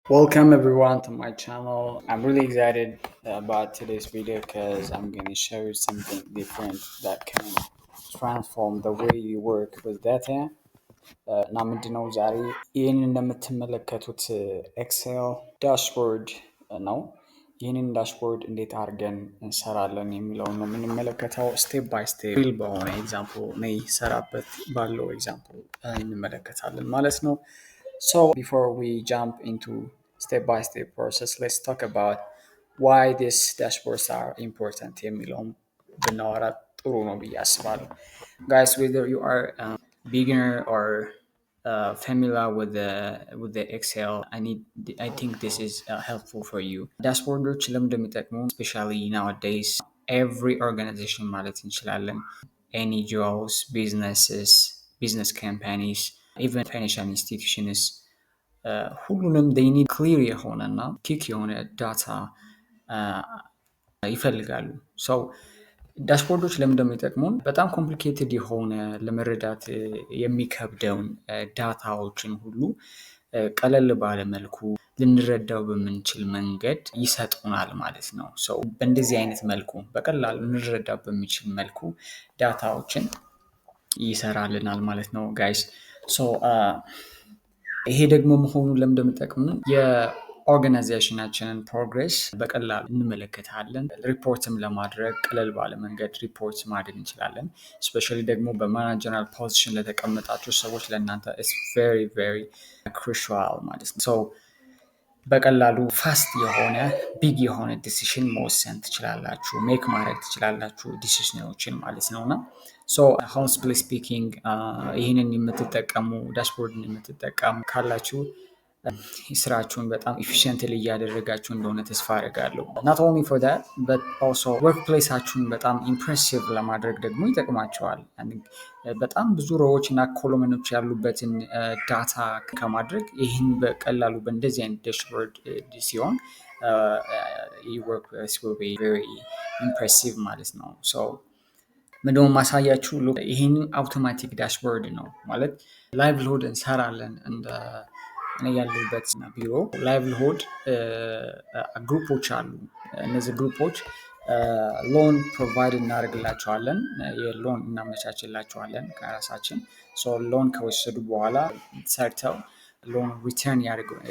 Welcome everyone to my channel. I'm really excited about today's video because I'm going to show you something different that can transform the way you work with data. እና ምንድነው ዛሬ ይህንን እንደምትመለከቱት ኤክሴል ዳሽቦርድ ነው። ይህንን ዳሽቦርድ እንዴት አድርገን እንሰራለን የሚለውን ነው የምንመለከተው። ስቴፕ ባይ ስቴፕ ሪል በሆነ ኤግዛምፕል እኔ ሰራበት ባለው ኤግዛምፕል እንመለከታለን ማለት ነው። So before we jump into step-by-step process, let's talk about why these dashboards are important የሚለውም ብናወራ ጥሩ ነው ብዬ አስባለሁ። Guys, whether you are a beginner or familiar with the Excel, I think this is helpful for you. ዳሽቦርዶች ለምን እንደሚጠቅሙ especially nowadays every organization ማለት እንችላለን NGOs, businesses, business companies, even financial institutions ሁሉንም they need clear የሆነና ኪክ የሆነ ዳታ ይፈልጋሉ። ሰው ዳሽቦርዶች ለምን እንደሚጠቅሙን በጣም ኮምፕሊኬትድ የሆነ ለመረዳት የሚከብደውን ዳታዎችን ሁሉ ቀለል ባለ መልኩ ልንረዳው በምንችል መንገድ ይሰጡናል ማለት ነው። ሰው በእንደዚህ አይነት መልኩ በቀላሉ ልንረዳው በሚችል መልኩ ዳታዎችን ይሰራልናል ማለት ነው ጋይስ። ይሄ ደግሞ መሆኑ ለምን እንደሚጠቅሙ የኦርጋናይዜሽናችንን ፕሮግሬስ በቀላሉ እንመለከታለን። ሪፖርትም ለማድረግ ቀለል ባለ መንገድ ሪፖርት ማድረግ እንችላለን። ስፔሻሊ ደግሞ በማናጀራል ፖዚሽን ለተቀመጣችሁ ሰዎች ለእናንተ ኢትስ ቬሪ ቬሪ ክሩሻል ማለት ነው። በቀላሉ ፋስት የሆነ ቢግ የሆነ ዲሲሽን መወሰን ትችላላችሁ፣ ሜክ ማድረግ ትችላላችሁ ዲሲሽኖችን ማለት ነው። እና ሆንስፕሊ ስፒኪንግ ይህንን የምትጠቀሙ ዳሽቦርድን የምትጠቀሙ ካላችሁ ስራችሁን በጣም ኢፊሽንትሊ እያደረጋችሁ እንደሆነ ተስፋ አደርጋለሁ። ናት ኦንሊ ፎር ዳት በት ኦልሶ ወርክ ፕሌሳችሁን በጣም ኢምፕሬሲቭ ለማድረግ ደግሞ ይጠቅማቸዋል። በጣም ብዙ ሮዎች እና ኮሎመኖች ያሉበትን ዳታ ከማድረግ ይህን በቀላሉ በእንደዚህ አይነት ዳሽቦርድ ሲሆን ወርክ ፕሌስ ዊል ቢ ቬሪ ኢምፕሬሲቭ ማለት ነው። ምንድነው ማሳያችሁ ይህን አውቶማቲክ ዳሽቦርድ ነው ማለት ላይቭሊሁድ እንሰራለን። እንደ እኔ ያለሁበት ቢሮ ላይቭሊሁድ ግሩፖች አሉ። እነዚህ ግሩፖች ሎን ፕሮቫይድ እናደርግላቸዋለን፣ የሎን እናመቻችላቸዋለን ከራሳችን። ሎን ከወሰዱ በኋላ ሰርተው ሎን ሪተርን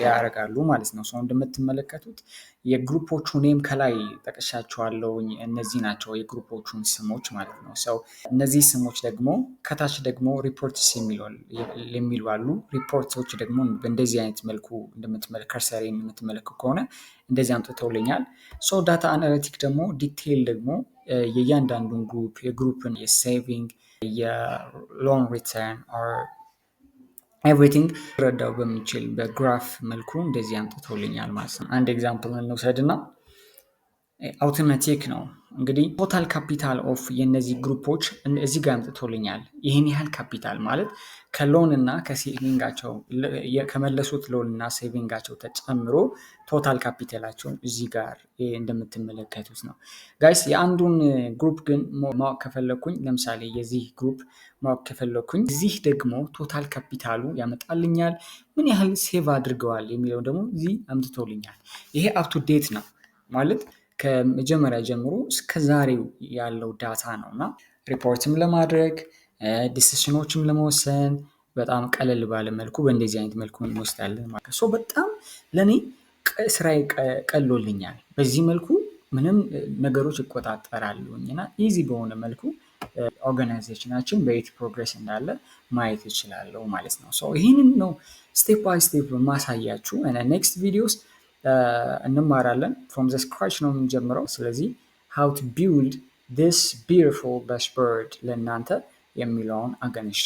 ያደርጋሉ ማለት ነው። እንደምትመለከቱት የግሩፖቹ ኔም ከላይ ጠቅሻቸዋለሁ። እነዚህ ናቸው የግሩፖቹን ስሞች ማለት ነው። እነዚህ ስሞች ደግሞ ከታች ደግሞ ሪፖርትስ የሚሉ አሉ። ሪፖርቶች ደግሞ በእንደዚህ አይነት መልኩ ከርሰሪ የምትመለከቱ ከሆነ እንደዚህ አምጥተውልኛል። ዳታ አናሊቲክ ደግሞ ዲቴይል ደግሞ የእያንዳንዱን ግሩፕ የግሩፕን የሴቪንግ የሎን ሪተርን ኤቭሪቲንግ ረዳው በሚችል በግራፍ መልኩ እንደዚህ አምጥተውልኛል ማለት ነው። አንድ ኤግዛምፕል እንውሰድና አውቶማቲክ ነው እንግዲህ ቶታል ካፒታል ኦፍ የነዚህ ግሩፖች እዚህ ጋር አምጥቶልኛል። ይህን ያህል ካፒታል ማለት ከሎን እና ከሴቪንጋቸው ከመለሱት ሎን እና ሴቪንጋቸው ተጨምሮ ቶታል ካፒታላቸውን እዚህ ጋር እንደምትመለከቱት ነው ጋይስ። የአንዱን ግሩፕ ግን ማወቅ ከፈለኩኝ ለምሳሌ የዚህ ግሩፕ ማወቅ ከፈለኩኝ እዚህ ደግሞ ቶታል ካፒታሉ ያመጣልኛል። ምን ያህል ሴቭ አድርገዋል የሚለው ደግሞ እዚህ አምጥቶልኛል። ይሄ አፕቱ ዴት ነው ማለት ከመጀመሪያ ጀምሮ እስከ ዛሬው ያለው ዳታ ነው እና ሪፖርትም ለማድረግ ዲሲሽኖችም ለመወሰን በጣም ቀለል ባለ መልኩ በእንደዚህ አይነት መልኩ እንወስዳለን ማለት ነው። በጣም ለእኔ ስራዬ ቀሎልኛል። በዚህ መልኩ ምንም ነገሮች ይቆጣጠራሉኝ እና ኢዚ በሆነ መልኩ ኦርጋናይዜሽናችን በየት ፕሮግሬስ እንዳለ ማየት ይችላለሁ ማለት ነው። ይህንን ነው ስቴፕ ባይ ስቴፕ ማሳያችሁ። ኔክስት ቪዲዮስ እንማራለን። ፍሮም ዘ ስክራች ነው የምንጀምረው። ስለዚህ how to build this beautiful dashboard ለእናንተ የሚለውን አገንሽ